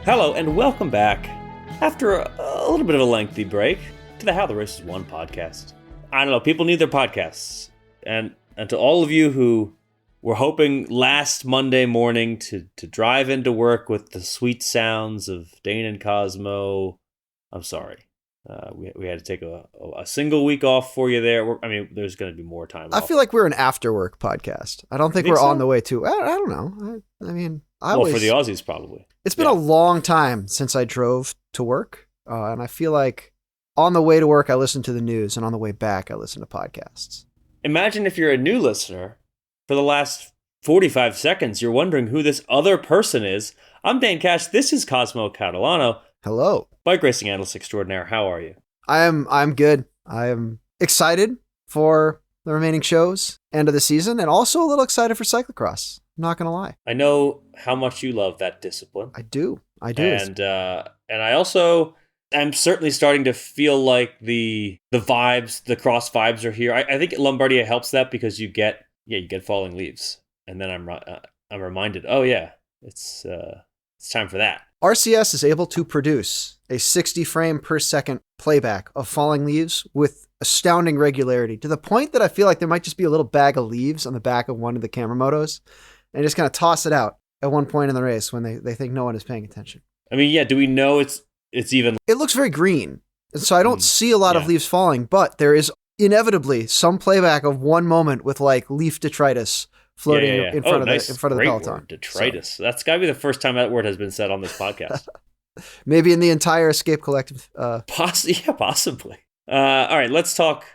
Hello and welcome back, after a little bit of a lengthy break, to the How the Race Is Won podcast. I don't know, people need their podcasts. And to all of you who were hoping last Monday morning to drive into work with the sweet sounds of Dane and Cosmo, I'm sorry. We had to take a single week off for you there. There's going to be more time off. I feel like we're an after-work podcast. I don't think we're on the way to... I don't know. For the Aussies, probably. It's been a long time since I drove to work, and I feel like on the way to work, I listen to the news, and on the way back, I listen to podcasts. Imagine if you're a new listener, for the last 45 seconds, you're wondering who this other person is. I'm Dane Cash. This is Cosmo Catalano. Hello. Bike racing analyst extraordinaire. How are you? I'm good. I am excited for the remaining shows, end of the season, and also a little excited for cyclocross. I'm not going to lie. I know how much you love that discipline. I do. And I also am certainly starting to feel like the vibes, the cross vibes are here. I think Lombardia helps that because you get falling leaves. And then I'm reminded, it's time for that. RCS is able to produce a 60 frame per second playback of falling leaves with astounding regularity, to the point that I feel like there might just be a little bag of leaves on the back of one of the camera motos and just kind of toss it out at one point in the race when they think no one is paying attention. Do we know it's even... It looks very green, and so I don't see a lot of leaves falling, but there is inevitably some playback of one moment with like leaf detritus floating in front of the peloton. Word, detritus. So. That's got to be the first time that word has been said on this podcast. Maybe in the entire Escape Collective. Possibly. All right, let's talk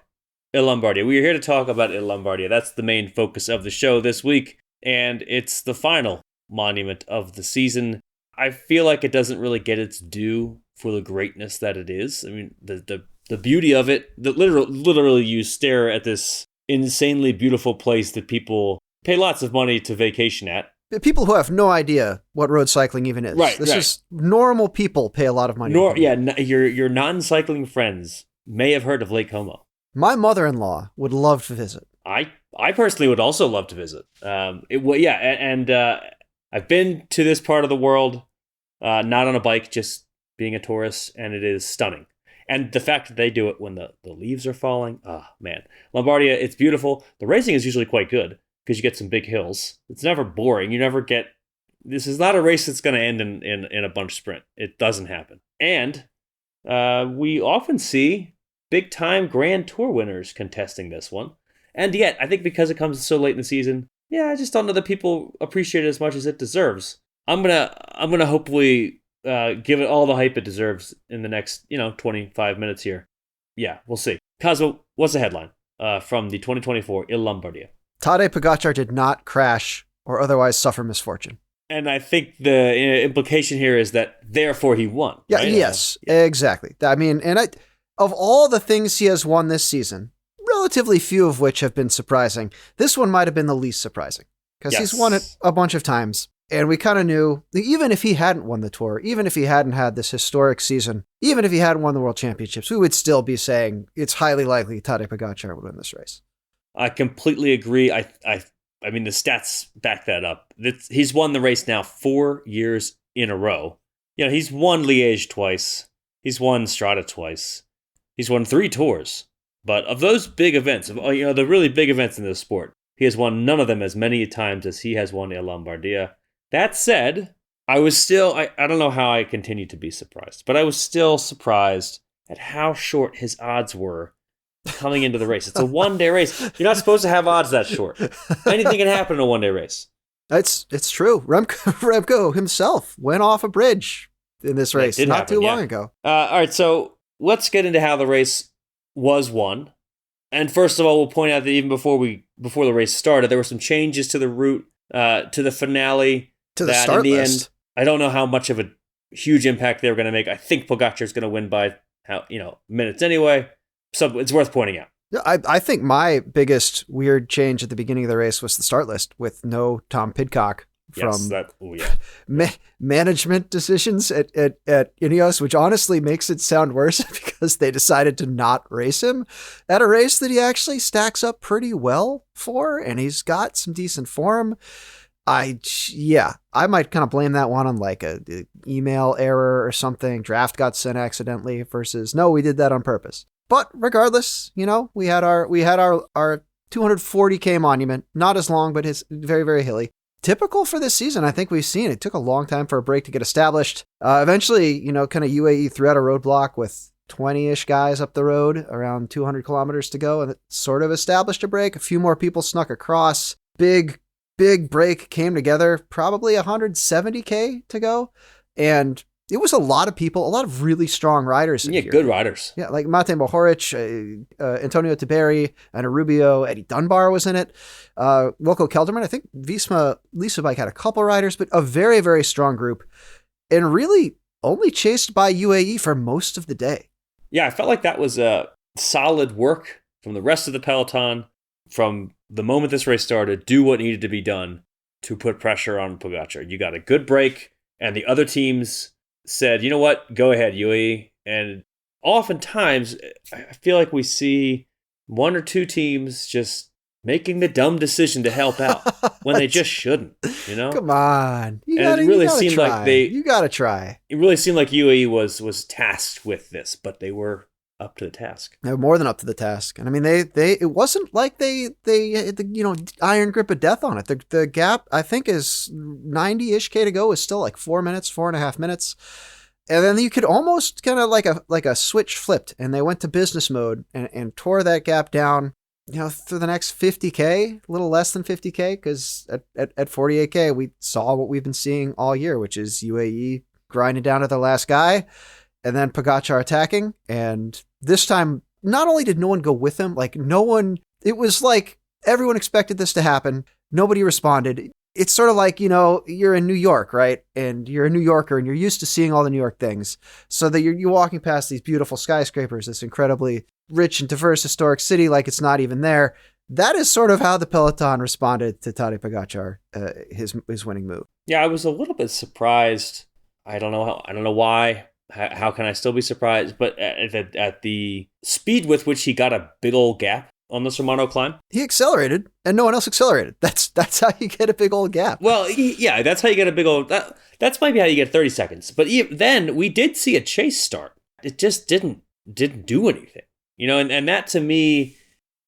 Il Lombardia. We're here to talk about Il Lombardia. That's the main focus of the show this week, and it's the final monument of the season. I feel like it doesn't really get its due for the greatness that it is. I mean, the beauty of it, literally you stare at this insanely beautiful place that people pay lots of money to vacation at. People who have no idea what road cycling even is. Right. This is normal people pay a lot of money. Your non-cycling friends may have heard of Lake Como. My mother-in-law would love to visit. I personally would also love to visit. I've been to this part of the world, not on a bike, just being a tourist, and it is stunning. And the fact that they do it when the leaves are falling, Lombardia, it's beautiful. The racing is usually quite good, because you get some big hills. It's never boring. This is not a race that's going to end in a bunch sprint. It doesn't happen. And we often see big-time Grand Tour winners contesting this one. And yet, I think because it comes so late in the season, I just don't know that people appreciate it as much as it deserves. I'm gonna hopefully give it all the hype it deserves in the next 25 minutes here. Yeah, we'll see. Cosmo, what's the headline from the 2024 Il Lombardia? Tadej Pogačar did not crash or otherwise suffer misfortune. And I think the implication here is that therefore he won. Yeah, right? Yes, exactly. Of all the things he has won this season, relatively few of which have been surprising, this one might have been the least surprising, because he's won it a bunch of times. And we kind of knew, even if he hadn't won the Tour, even if he hadn't had this historic season, even if he hadn't won the World Championships, we would still be saying it's highly likely Tadej Pogačar would win this race. I completely agree. I mean, the stats back that up. He's won the race now 4 years in a row. He's won Liège twice. He's won Strada twice. He's won 3 Tours. But of those big events, the really big events in this sport, he has won none of them as many times as he has won Il Lombardia. That said, I was still, I don't know how I continued to be surprised, but I was still surprised at how short his odds were coming into the race. It's a one-day race. You're not supposed to have odds that short. Anything can happen in a one-day race. It's true. Remco himself went off a bridge in this race not too long ago. All right, so let's get into how the race was won. And first of all, we'll point out that even before the race started, there were some changes to the route, to the finale. To the start list. I don't know how much of a huge impact they were going to make. I think Pogačar is going to win by minutes anyway. So it's worth pointing out. I think my biggest weird change at the beginning of the race was the start list with no Tom Pidcock from management decisions at Ineos, which honestly makes it sound worse because they decided to not race him at a race that he actually stacks up pretty well for, and he's got some decent form. I might kind of blame that one on like a email error or something. Draft got sent accidentally versus no, we did that on purpose. But regardless, we had our 240K monument, not as long, but it's very, very hilly. Typical for this season, I think we've seen. It took a long time for a break to get established. Eventually, kind of UAE threw out a roadblock with 20-ish guys up the road, around 200 kilometers to go, and it sort of established a break. A few more people snuck across. Big break came together, probably 170K to go. And it was a lot of people, a lot of really strong riders. Yeah, good riders. Yeah, like Mate Mohoric, Antonio Tiberi, Anna Rubio, Eddie Dunbar was in it. Wilco Kelderman, I think Visma Lisa Bike had a couple riders, but a very, very strong group. And really only chased by UAE for most of the day. Yeah, I felt like that was solid work from the rest of the peloton. From the moment this race started, do what needed to be done to put pressure on Pogacar. You got a good break, and the other teams said, you know what, go ahead, UAE. And oftentimes, I feel like we see one or two teams just making the dumb decision to help out when they just shouldn't, Come on. You gotta try. It really seemed like UAE was tasked with this, but they were up to the task. They were more than up to the task. And I mean, it wasn't like they had the, iron grip of death on it. The gap, I think, is 90-ish K to go, is still like 4.5 minutes. And then you could almost kind of like a switch flipped, and they went to business mode and tore that gap down, through the next 50K, a little less than 50K, because at 48K, we saw what we've been seeing all year, which is UAE grinding down to the last guy, and then Pogacar attacking. And this time, not only did no one go with him, it was like everyone expected this to happen. Nobody responded. It's sort of like, you're in New York, right? And you're a New Yorker and you're used to seeing all the New York things. So that you're walking past these beautiful skyscrapers, this incredibly rich and diverse historic city, like it's not even there. That is sort of how the peloton responded to Tadej Pogacar, his winning move. Yeah, I was a little bit surprised. I don't know why. How can I still be surprised? But at the speed with which he got a big old gap on the Sormano climb, he accelerated, and no one else accelerated. That's how you get a big old gap. Well, that's how you get a big old. That's maybe how you get 30 seconds. But then we did see a chase start. It just didn't do anything, and that to me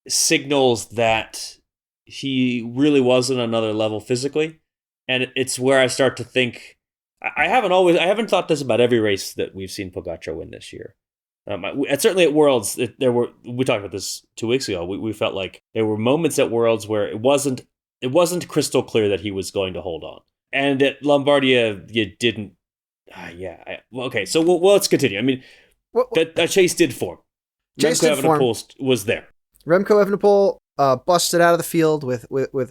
signals that he really wasn't another level physically, and it's where I start to think. I haven't thought this about every race that we've seen Pogacar win this year. Certainly at Worlds, we talked about this 2 weeks ago. We felt like there were moments at Worlds where it wasn't crystal clear that he was going to hold on. And at Lombardia, you didn't. Okay, so let's continue. I mean, that chase did form. Remco Evenepoel was there. Remco Evenepoel busted out of the field with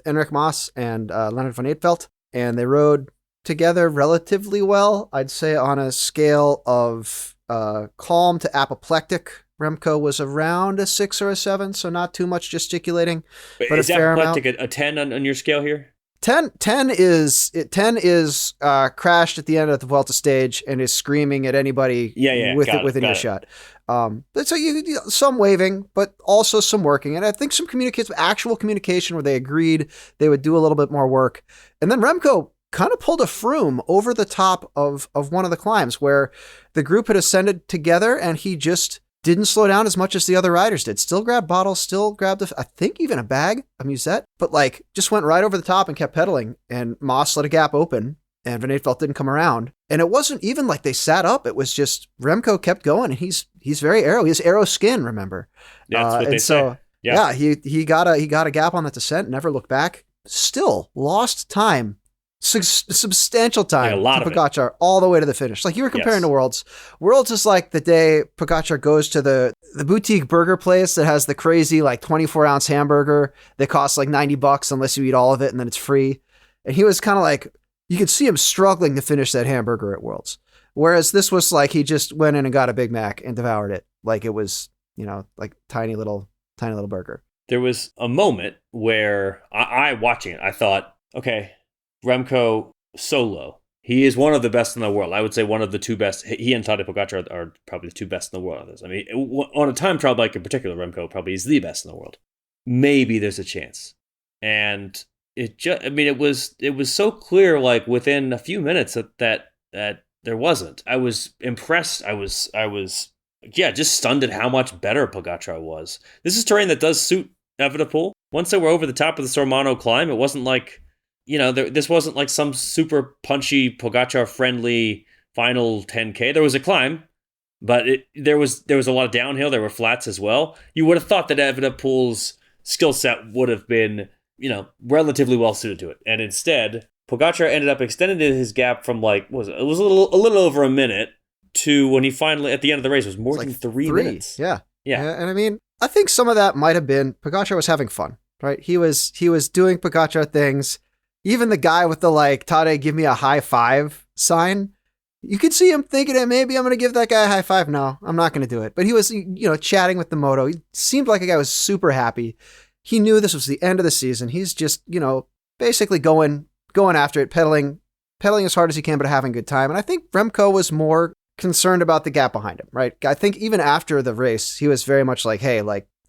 Enric Mas and Leonard van Eetvelt, and they rode together relatively well. I'd say on a scale of calm to apoplectic, Remco was around a 6 or a 7, so not too much gesticulating. But is apoplectic a 10 on your scale here? 10 is crashed at the end of the Vuelta stage and is screaming at anybody within earshot. But so you some waving, but also some working, and I think some actual communication where they agreed they would do a little bit more work. And then Remco kind of pulled a Froome over the top of one of the climbs where the group had ascended together, and he just didn't slow down as much as the other riders did. Still grabbed bottles, still grabbed, I think even a bag of musette, but just went right over the top and kept pedaling, and Moss let a gap open, and Van Eetvelt didn't come around. And it wasn't even like they sat up. It was just Remco kept going, and he's very aero. He has aero skin, remember? Yeah, that's what they say. Yeah, he got a gap on that descent, never looked back. Still lost time. Substantial time to Pogacar all the way to the finish. Like you were comparing to Worlds. Worlds is like the day Pogacar goes to the boutique burger place that has the crazy 24-ounce hamburger that costs $90 unless you eat all of it and then it's free. And he was kind of like, you could see him struggling to finish that hamburger at Worlds. Whereas this was like he just went in and got a Big Mac and devoured it. Like it was, tiny little burger. There was a moment where I watching it, I thought, okay, Remco solo. He is one of the best in the world. I would say one of the two best. He and Tadej Pogacar are probably the two best in the world. I mean, on a time trial bike in particular, Remco probably is the best in the world. Maybe there's a chance. And it was so clear, like within a few minutes that there wasn't. I was impressed. I was just stunned at how much better Pogačar was. This is terrain that does suit Evenepoel. Once they were over the top of the Sormano climb, it wasn't like, this wasn't like some super punchy Pogačar friendly final 10K. There was a climb, but there was a lot of downhill. There were flats as well. You would have thought that Evenepoel's skill set would have been, relatively well suited to it. And instead, Pogačar ended up extending his gap from it was a little over a minute to when he finally, at the end of the race, was more than 3 minutes. Yeah. Yeah. And I mean, I think some of that might have been Pogačar was having fun, right? He was doing Pogačar things. Even the guy with the Tade, give me a high five sign, you could see him thinking that maybe I'm going to give that guy a high five. No, I'm not going to do it. But he was, chatting with the moto. He seemed like a guy was super happy. He knew this was the end of the season. He's just, basically going after it, pedaling as hard as he can, but having a good time. And I think Remco was more concerned about the gap behind him, right? I think even after the race, he was very much like, hey,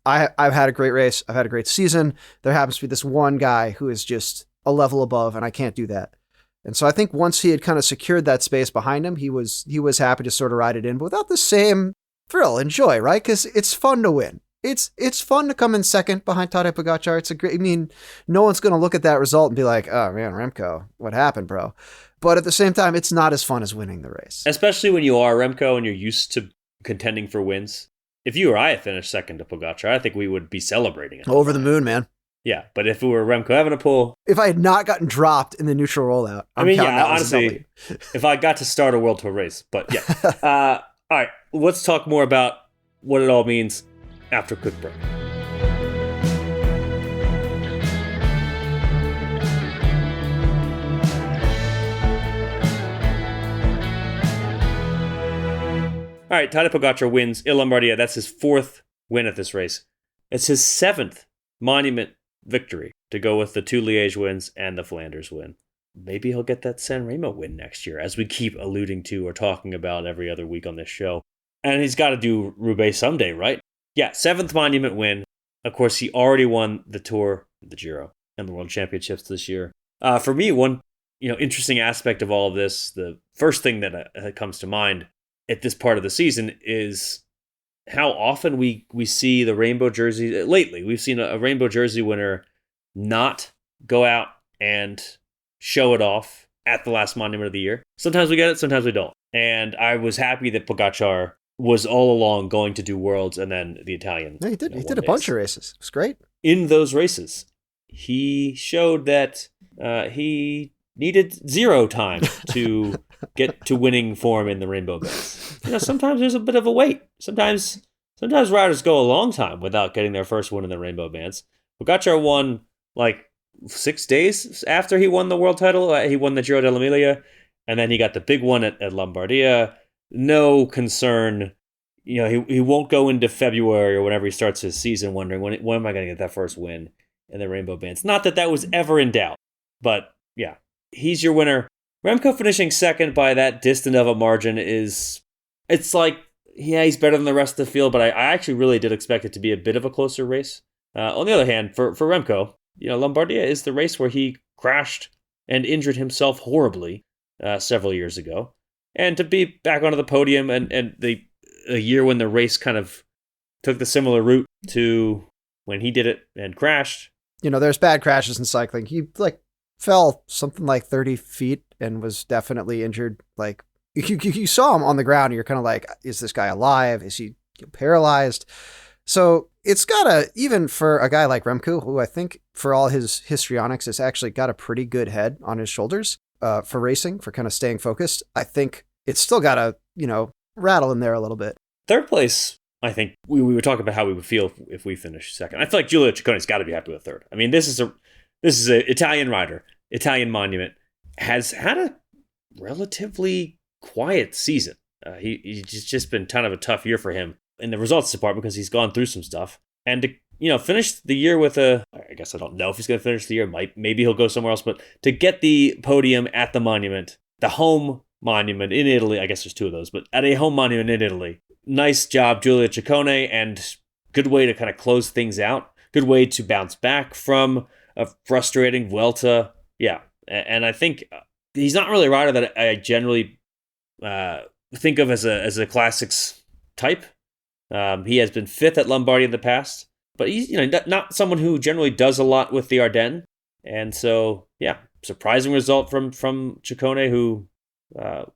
I've had a great race. I've had a great season. There happens to be this one guy who is just a level above, and I can't do that. And so I think once he had kind of secured that space behind him, he was happy to sort of ride it in, but without the same thrill and joy, right? Because it's fun to win. It's fun to come in second behind Tadej Pogačar. No one's going to look at that result and be like, oh man, Remco, what happened, bro? But at the same time, it's not as fun as winning the race. Especially when you are Remco and you're used to contending for wins. If you or I had finished second to Pogačar, I think we would be celebrating it. Over the moon, man. Yeah, but if it were Remco Evenepoel... If I had not gotten dropped in the neutral rollout, honestly, if I got to start a World Tour race. But yeah. All right, let's talk more about what it all means after a quick break. All right, Tadej Pogačar wins Il Lombardia. That's his 4th win at this race. It's his 7th monument victory to go with the 2 Liège wins and the Flanders win. Maybe he'll get that San Remo win next year, as we keep alluding to or talking about every other week on this show. And he's got to do Roubaix someday, right? Yeah, 7th monument win. Of course, he already won the Tour, the Giro, and the World Championships this year. For me, one interesting aspect of all of this, the first thing that comes to mind at this part of the season is how often we see the rainbow jersey. Lately, we've seen a rainbow jersey winner not go out and show it off at the last monument of the year. Sometimes we get it, sometimes we don't. And I was happy that Pogačar was all along going to do Worlds and then the Italian. Yeah, he did. He did a bunch of races. It was great. In those races, he showed that he needed 0 time to get to winning form in the rainbow bands. Sometimes there's a bit of a wait. Sometimes riders go a long time without getting their first win in the rainbow bands. Pogačar won 6 days after he won the world title. He won the Giro dell'Emilia, and then he got the big one at Lombardia. No concern. He won't go into February or whenever he starts his season wondering when am I going to get that first win in the rainbow bands. Not that was ever in doubt, but yeah, he's your winner. Remco finishing second by that distant of a margin he's better than the rest of the field, but I actually really did expect it to be a bit of a closer race. On the other hand, for Remco, Lombardia is the race where he crashed and injured himself horribly several years ago. And to be back onto the podium and a year when the race kind of took the similar route to when he did it and crashed. There's bad crashes in cycling. He fell something like 30 feet and was definitely injured. You saw him on the ground and you're kind of like, is this guy alive? Is he paralyzed? So it's even for a guy like Remco, who I think for all his histrionics has actually got a pretty good head on his shoulders for racing, for kind of staying focused. I think it's still got to, rattle in there a little bit. 3rd place, I think we were talking about how we would feel if we finished second. I feel like Giulio Ciccone's got to be happy with 3rd. I mean, this is an Italian rider, Italian monument, has had a relatively quiet season. He's just been kind of a tough year for him in the results department because he's gone through some stuff. And to finish the year with I guess I don't know if he's going to finish the year. Maybe he'll go somewhere else. But to get the podium at the monument, the home monument in Italy, I guess there's 2 of those, but at a home monument in Italy, nice job, Giulio Ciccone, and good way to kind of close things out. Good way to bounce back from a frustrating Vuelta. Yeah, and I think he's not really a rider that I generally think of as a classics type. He has been fifth at Lombardia in the past, but he's not someone who generally does a lot with the Ardennes. And so, yeah, surprising result from Ciccone, who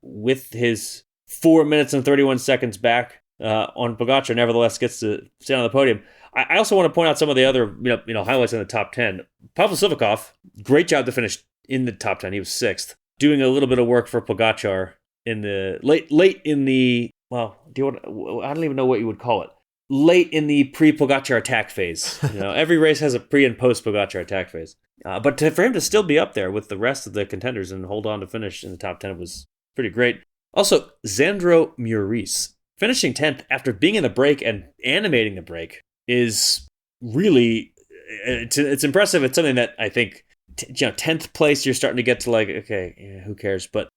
with his 4 minutes and 31 seconds back on Pogacar, nevertheless gets to stay on the podium. I also want to point out some of the other highlights in the top 10. Pavel Sivakov, great job to finish in the top 10. He was sixth, doing a little bit of work for Pogacar in the late in the I don't even know what you would call it. Late in the pre-Pogacar attack phase. Every race has a pre and post Pogacar attack phase. But for him to still be up there with the rest of the contenders and hold on to finish in the top 10 was pretty great. Also, Sandro Muris finishing 10th after being in the break and animating the break is really it's impressive. It's something that I think 10th place you're starting to get to who cares? But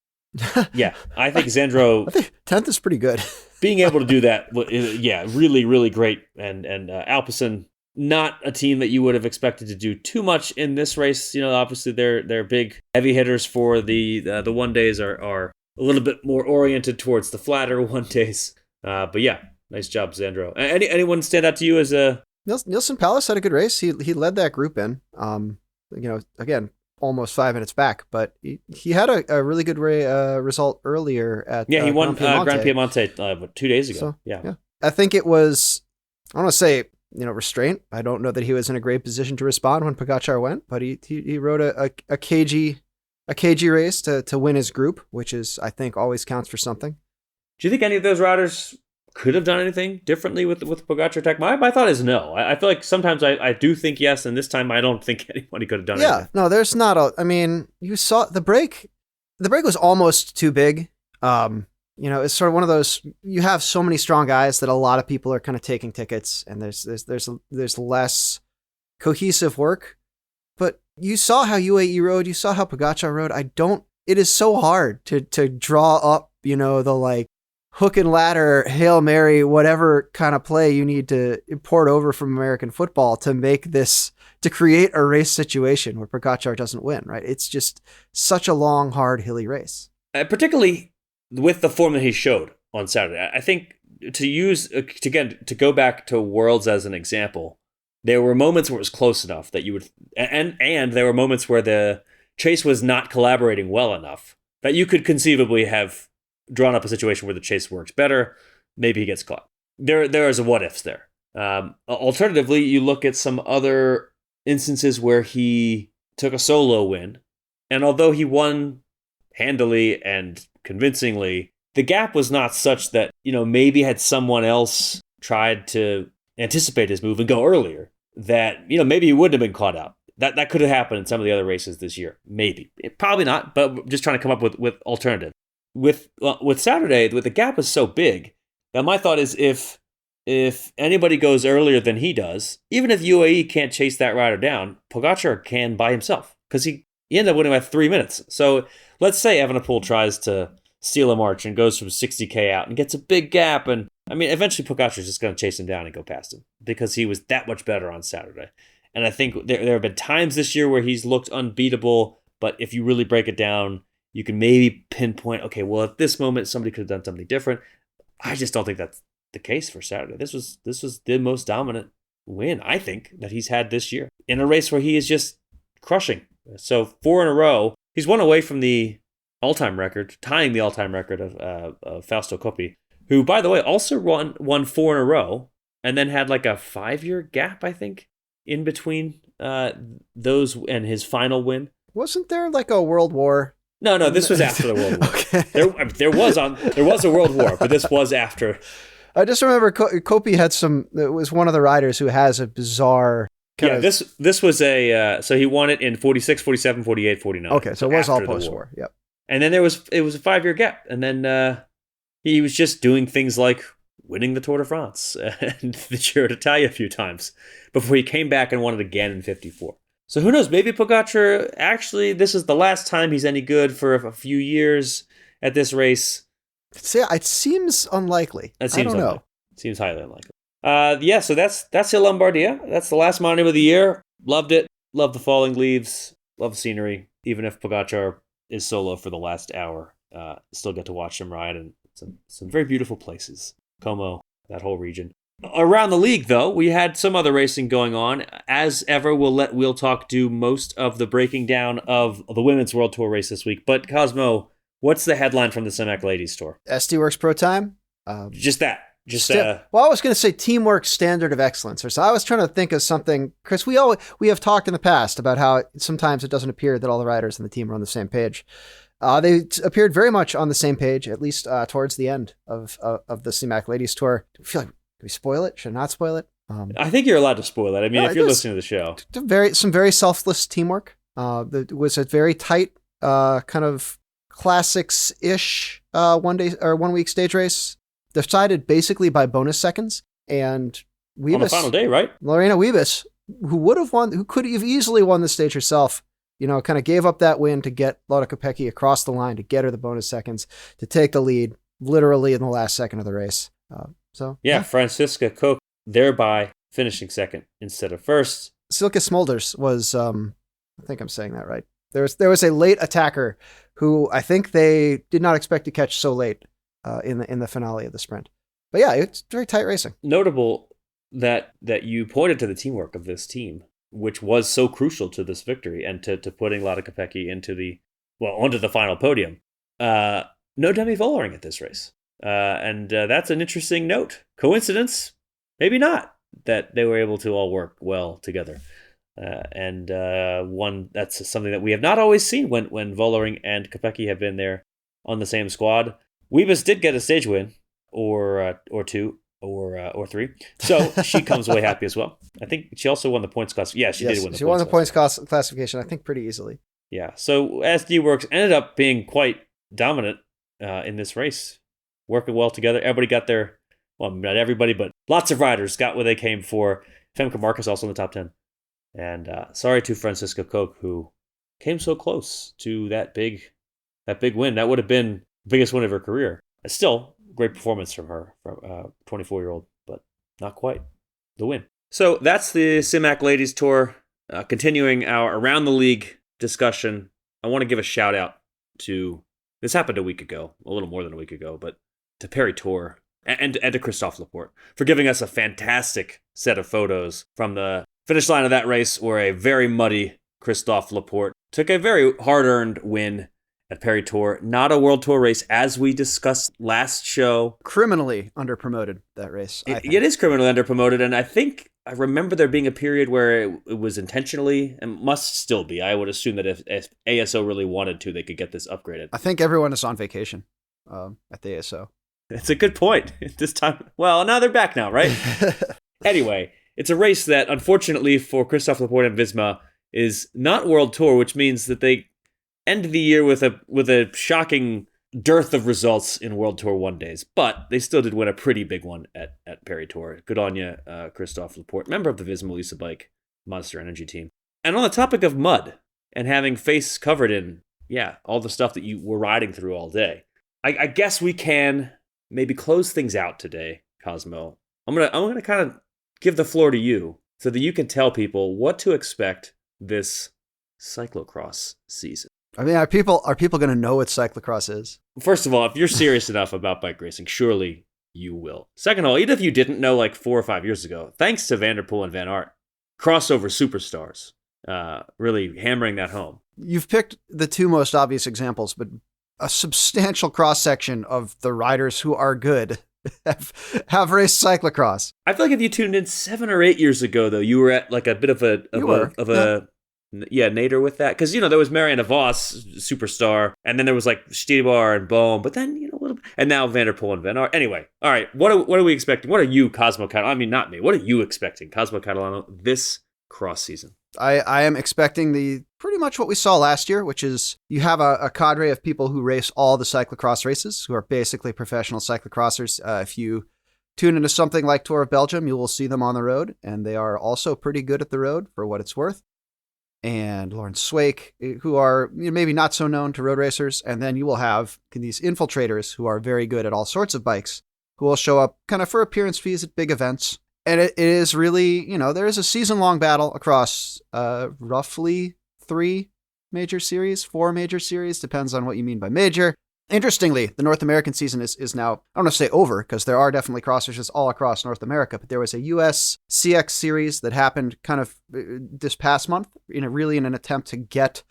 yeah, I think Sandro 10th is pretty good. Being able to do that, really, really great. And Alpecin, not a team that you would have expected to do too much in this race. Obviously they're big heavy hitters for the one days are a little bit more oriented towards the flatter one days. But yeah, nice job, Sandro. Anyone stand out to you as a Nielsen Palace had a good race. He led that group in. Again, almost 5 minutes back, but he had a really good result earlier at he won Grand Piemonte 2 days ago. So, yeah. I think it was, I don't want to say restraint. I don't know that he was in a great position to respond when Pogacar went, but he rode a cagey race to win his group, which is, I think, always counts for something. Do you think any of those riders could have done anything differently with Pogacar attack? My thought is no. I feel like sometimes I do think yes, and this time I don't think anybody could have done anything. Yeah, no, there's not you saw the break. The break was almost too big. It's sort of one of those, you have so many strong guys that a lot of people are kind of taking tickets, and there's less cohesive work. But you saw how UAE rode, you saw how Pogacar rode. It is so hard to draw up, the hook and ladder, Hail Mary, whatever kind of play you need to import over from American football to create a race situation where Pogacar doesn't win, right? It's just such a long, hard, hilly race. Particularly with the form that he showed on Saturday. I think to go back to Worlds as an example, there were moments where it was close enough that you would, and there were moments where the chase was not collaborating well enough that you could conceivably have drawn up a situation where the chase works better. Maybe he gets caught. There is a what ifs there. Alternatively, you look at some other instances where he took a solo win, and although he won handily and convincingly, the gap was not such that maybe had someone else tried to anticipate his move and go earlier, that maybe he wouldn't have been caught out. That could have happened in some of the other races this year. Maybe, probably not, but just trying to come up with alternative. With Saturday, the gap is so big that my thought is if anybody goes earlier than he does, even if UAE can't chase that rider down, Pogacar can by himself, because he ended up winning by 3 minutes. So let's say Evenepoel tries to steal a march and goes from 60K out and gets a big gap, and eventually Pogacar is just going to chase him down and go past him because he was that much better on Saturday. And I think there have been times this year where he's looked unbeatable, but if you really break it down, you can maybe pinpoint, okay, well, at this moment, somebody could have done something different. I just don't think that's the case for Saturday. This was the most dominant win, I think, that he's had this year in a race where he is just crushing. So 4 in a row. He's one away from the all-time record, tying the all-time record of Fausto Coppi, who, by the way, also won 4 in a row and then had like a 5-year gap, I think, in between those and his final win. Wasn't there like a world war? No, this was after the World War. Okay. There was a World War, but this was after. I just remember Coppi had it was one of the riders who has a bizarre this was so he won it in 46, 47, 48, 49. Okay, so it was all post-war. Yep. And then it was a 5-year gap, and then he was just doing things like winning the Tour de France and the Giro d'Italia a few times before he came back and won it again in 54. So who knows? Maybe Pogacar, actually, this is the last time he's any good for a few years at this race. It seems unlikely. I don't know. It seems highly unlikely. So that's the Lombardia. That's the last monument of the year. Loved it. love the falling leaves, love the scenery. Even if Pogacar is solo for the last hour, still get to watch him ride in some very beautiful places. Como, that whole region. Around the league, though, we had some other racing going on. As ever, we'll let Wheel Talk do most of the breaking down of the Women's World Tour race this week. But Cosmo, what's the headline from the Simac Ladies Tour? SD Works Pro Time? Just that. Well, I was going to say teamwork standard of excellence. So I was trying to think of something, Chris. We have talked in the past about how sometimes it doesn't appear that all the riders in the team are on the same page. They appeared very much on the same page, at least towards the end of the CMAC Ladies Tour. I feel like, do we spoil it? Should I not spoil it? I think you're allowed to spoil it. I mean, if you're listening to the show. Some very selfless teamwork. It was a very tight, kind of classics-ish 1 week stage race, decided basically by bonus seconds. And Wiebes, on the final day, right? Lorena Wiebes, who could have easily won the stage herself, kind of gave up that win to get Lotte Kopecky across the line, to get her the bonus seconds, to take the lead literally in the last second of the race. Franziska Koch thereby finishing second instead of first. Silke Smulders was, I think I'm saying that right. There was a late attacker who I think they did not expect to catch so late in the finale of the sprint. But yeah, it's very tight racing. Notable that you pointed to the teamwork of this team, which was so crucial to this victory and to putting Lotte Kopecky onto the final podium. No Demi Vollering at this race. And that's an interesting note. Coincidence? Maybe not, that they were able to all work well together. That's something that we have not always seen when Vollering and Kopecky have been there on the same squad. Wiebes did get a stage win, or two, or three. So she comes away happy as well. I think she also won the points class. Yeah, she did win the points. She won the points classification, I think, pretty easily. Yeah. So SD Works ended up being quite dominant in this race, working well together. Everybody got their, well, not everybody, but lots of riders got what they came for. Femke Marcus also in the top 10. And sorry to Franziska Koch, who came so close to that big win. That would have been the biggest win of her career. Still, great performance from her, from 24-year-old, but not quite the win. So that's the Simac Ladies Tour. Continuing our Around the League discussion, I want to give a shout out to, this happened a week ago, a little more than a week ago, but to Perry Tour and to Christophe Laporte for giving us a fantastic set of photos from the finish line of that race, where a very muddy Christophe Laporte took a very hard-earned win at Perry Tour. Not a World Tour race, as we discussed last show. Criminally underpromoted, that race. It is criminally underpromoted, and I think I remember there being a period where it was intentionally, and must still be. I would assume that if ASO really wanted to, they could get this upgraded. I think everyone is on vacation at the ASO. It's a good point. This time, well, now they're back now, right? Anyway, it's a race that, unfortunately for Christophe Laporte and Visma, is not World Tour, which means that they end the year with a shocking dearth of results in World Tour 1 days. But they still did win a pretty big one at Perry Tour. Good on you, Christophe Laporte, member of the Visma Lisa Bike Monster Energy team. And on the topic of mud and having face covered in, all the stuff that you were riding through all day, I guess we can maybe close things out today, Cosmo. I'm gonna kind of give the floor to you so that you can tell people what to expect this cyclocross season. I mean, are people going to know what cyclocross is? First of all, if you're serious enough about bike racing, surely you will. Second of all, even if you didn't know like 4 or 5 years ago, thanks to Van der Poel and Van Aert, crossover superstars, really hammering that home. You've picked the two most obvious examples, but a substantial cross-section of the riders who are good have raced cyclocross. I feel like if you tuned in 7 or 8 years ago, though, you were at like a bit of a nadir with that, because there was Marianne Vos, superstar, and then there was like Stibar and Bohm, but then a little bit, and now Van der Poel and Van Aert. Anyway, all right, what are we expecting? What are you, Cosmo Catalano? I mean, not me. What are you expecting, Cosmo Catalano, this cross season? I am expecting pretty much what we saw last year, which is you have a cadre of people who race all the cyclocross races, who are basically professional cyclocrossers. If you tune into something like Tour of Belgium, you will see them on the road, and they are also pretty good at the road for what it's worth. And Lawrence Swake, who are maybe not so known to road racers. And then you will have these infiltrators who are very good at all sorts of bikes, who will show up kind of for appearance fees at big events And it is really, there is a season-long battle across roughly 4 major series, depends on what you mean by major. Interestingly, the North American season is now, I don't want to say over, because there are definitely cross races all across North America, but there was a US CX series that happened kind of this past month, really in an attempt to get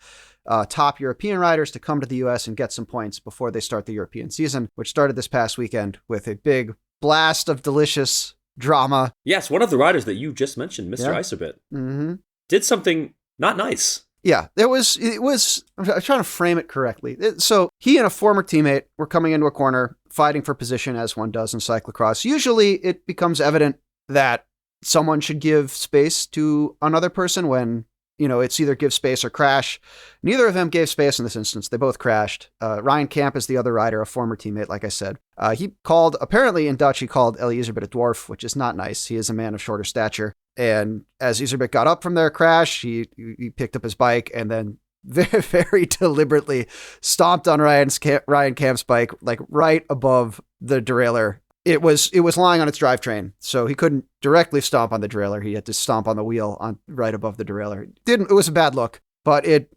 top European riders to come to the US and get some points before they start the European season, which started this past weekend with a big blast of delicious drama. Yes, one of the riders that you just mentioned, Mr. Iserbit, did something not nice. Yeah, it was, I'm trying to frame it correctly. So he and a former teammate were coming into a corner, fighting for position as one does in cyclocross. Usually it becomes evident that someone should give space to another person when, it's either give space or crash. Neither of them gave space in this instance. They both crashed. Ryan Kamp is the other rider, a former teammate, like I said. He called, apparently in Dutch, he called Eli Iserbit a dwarf, which is not nice. He is a man of shorter stature. And as Iserbit got up from their crash, he picked up his bike and then very, very deliberately stomped on Ryan Kamp's bike, like right above the derailleur. It was lying on its drivetrain, so he couldn't directly stomp on the derailleur. He had to stomp on the wheel on right above the derailleur. It was a bad look, but it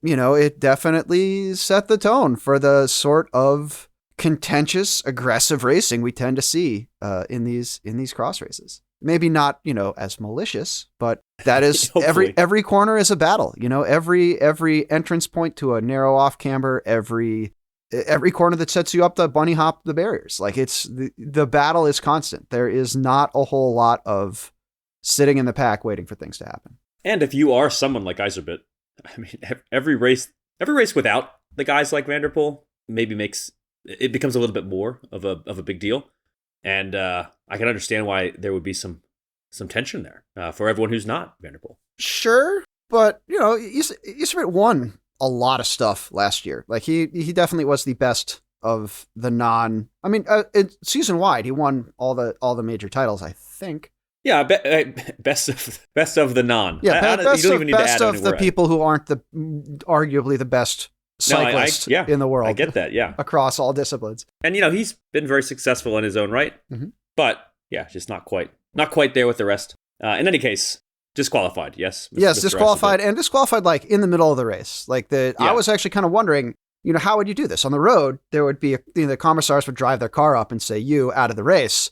definitely set the tone for the sort of contentious, aggressive racing we tend to see in these cross races. Maybe not, as malicious, but that is every corner is a battle. Every entrance point to a narrow off camber, every corner that sets you up to bunny hop the barriers. Like it's the battle is constant. There is not a whole lot of sitting in the pack waiting for things to happen. And if you are someone like Iserbit, I mean, every race without the guys like Van der Poel maybe becomes a little bit more of a big deal. And I can understand why there would be some tension there for everyone who's not Van der Poel. Sure, but Iserbit won a lot of stuff last year. Like he definitely was the best of the season wide. He won all the major titles, I think. Yeah, best of the non. Yeah, best of the people who aren't arguably the best cyclist in the world. I get that, yeah. Across all disciplines. And he's been very successful in his own right, but yeah, just not quite there with the rest. In any case, disqualified, yes? Yes, disqualified, and disqualified like in the middle of the race. I was actually kind of wondering, how would you do this? On the road, there would be, the commissars would drive their car up and say, you out of the race.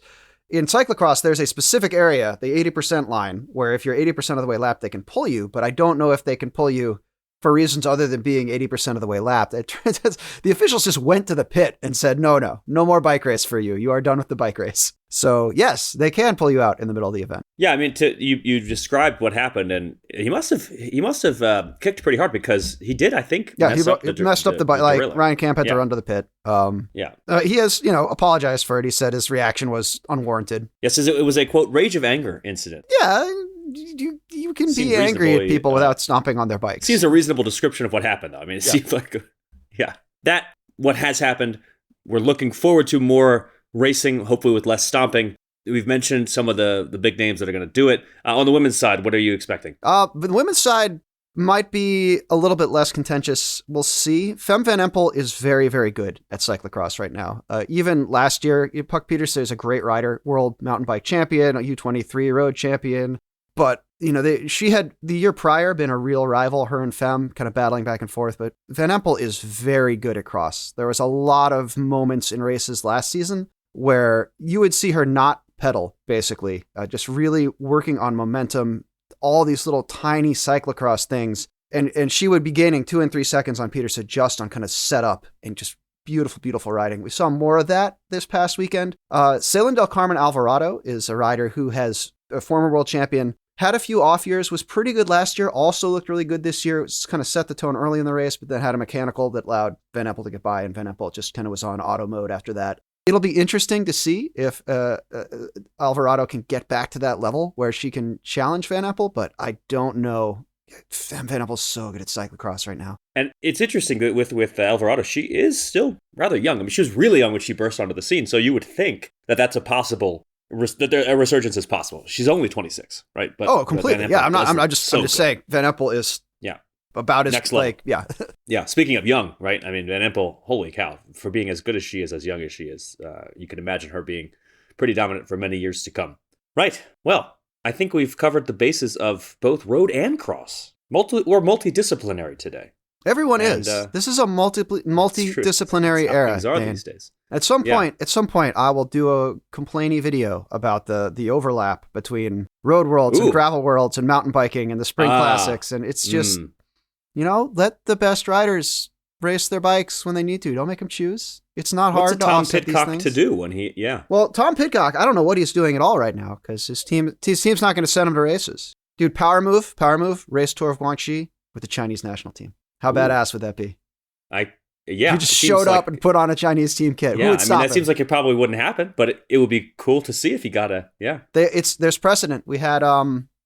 In cyclocross, there's a specific area, the 80% line, where if you're 80% of the way lapped, they can pull you, but I don't know if they can pull you for reasons other than being 80% of the way lapped. The officials just went to the pit and said, no more bike race for you. You are done with the bike race. So yes, they can pull you out in the middle of the event. Yeah, I mean, you described what happened, and he must have kicked pretty hard because he did, I think. Yeah, he messed up the bike. Like Ryan Kamp had to run to the pit. He has, apologized for it. He said his reaction was unwarranted. Yes, it was a quote rage of anger incident. Yeah. You can be angry at people without stomping on their bikes. Seems a reasonable description of what happened, though. I mean, it seems like, what has happened. We're looking forward to more racing, hopefully with less stomping. We've mentioned some of the big names that are going to do it. On the women's side, what are you expecting? The women's side might be a little bit less contentious. We'll see. Fem Van Empel is very, very good at cyclocross right now. Even last year, Puck Pieterse is a great rider, world mountain bike champion, U23 road champion. But, she had the year prior been a real rival, her and Fem kind of battling back and forth. But Van Empel is very good at cross. There was a lot of moments in races last season where you would see her not pedal, basically, just really working on momentum, all these little tiny cyclocross things. And she would be gaining 2 and 3 seconds on Pieterse just on kind of setup and just beautiful, beautiful riding. We saw more of that this past weekend. Ceylin del Carmen Alvarado is a rider who has a former world champion, had a few off years, was pretty good last year, also looked really good this year. It's kind of set the tone early in the race, but then had a mechanical that allowed Van Empel to get by, and Van Empel just kind of was on auto mode after that. It'll be interesting to see if Alvarado can get back to that level where she can challenge Van Empel, but I don't know. Van Empel's so good at cyclocross right now. And it's interesting that with Alvarado, she is still rather young. I mean, she was really young when she burst onto the scene, so you would think that that's a resurgence is possible. She's only 26, right? But completely. Yeah, I'm just saying Van Empel is about as next level. Yeah. Speaking of young, right? I mean, Van Empel, holy cow, for being as good as she is, as young as she is, you can imagine her being pretty dominant for many years to come. Right. Well, I think we've covered the bases of both road and cross. Multidisciplinary today. Everyone is. This is a multidisciplinary era. Things are these days. At some point, I will do a complainy video about the overlap between road worlds and gravel worlds and mountain biking and the spring classics. And it's just, let the best riders race their bikes when they need to. Don't make them choose. It's not hard to offset these things. What's Tom Pidcock to do when he, Well, Tom Pidcock, I don't know what he's doing at all right now because his team's not going to send him to races. Dude, Power Move, race Tour of Guangxi with the Chinese national team. How badass would that be? You just showed up and put on a Chinese team kit. Yeah, that seems like it probably wouldn't happen, but it would be cool to see if he got There's precedent. We had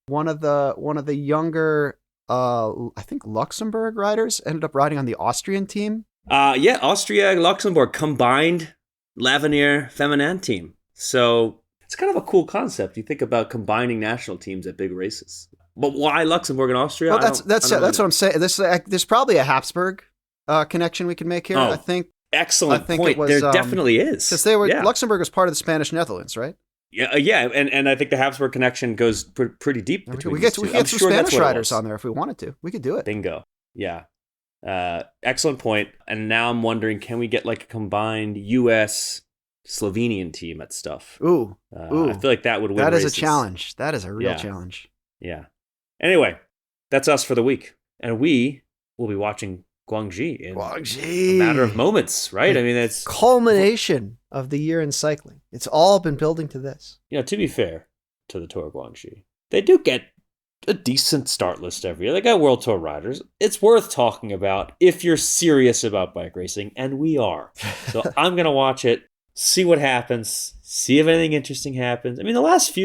one of the younger I think Luxembourg riders ended up riding on the Austrian team. Austria, Luxembourg combined L'Avenir Feminin team. So it's kind of a cool concept. You think about combining national teams at big races. But why Luxembourg and Austria? Well, that's what I'm saying. There's probably a Habsburg connection we can make here. Oh, I think. Excellent point. There definitely is because Luxembourg was part of the Spanish Netherlands, right? Yeah, and I think the Habsburg connection goes pretty deep between we get some Spanish riders on there if we wanted to. We could do it. Bingo. Yeah. Excellent point. And now I'm wondering, can we get like a combined U.S. Slovenian team at stuff? Ooh. I feel like that would win. That is races. a challenge. That is a real challenge. Yeah. Anyway, that's us for the week, and we will be watching Guangxi in a matter of moments, right? I mean, it's culmination of the year in cycling. It's all been building to this. To be fair to the Tour of Guangxi, they do get a decent start list every year. They got World Tour riders. It's worth talking about if you're serious about bike racing, and we are. So I'm going to watch it, see what happens, see if anything interesting happens. I mean, the last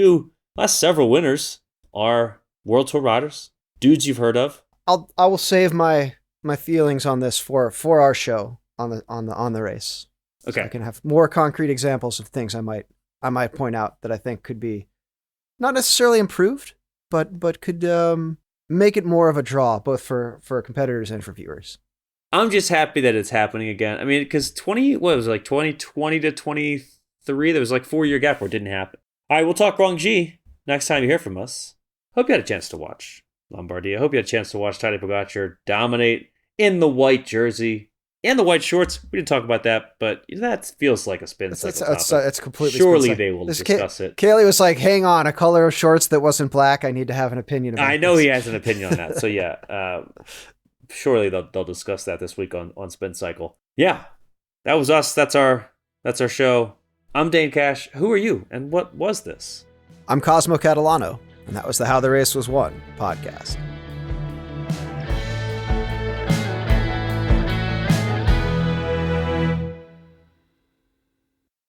several winners are World Tour riders, dudes you've heard of. I will save my feelings on this for our show on the race. Okay, so I can have more concrete examples of things I might point out that I think could be not necessarily improved, but could make it more of a draw both for competitors and for viewers. I'm just happy that it's happening again. I mean, because 2020 to 23, there was like 4-year gap where it didn't happen. All right, we'll talk Guangxi next time you hear from us. Hope you had a chance to watch Lombardia. Hope you had a chance to watch Tadej Pogačar dominate in the white jersey and the white shorts. We didn't talk about that, but that feels like a spin cycle topic. It's completely. Surely they will discuss it. Kaylee was like, "Hang on, a color of shorts that wasn't black. I need to have an opinion about." I know he has an opinion on that. So yeah, surely they'll discuss that this week on Spin Cycle. Yeah, that was us. That's our show. I'm Dane Cash. Who are you? And what was this? I'm Cosmo Catalano. And that was the How the Race Was Won podcast.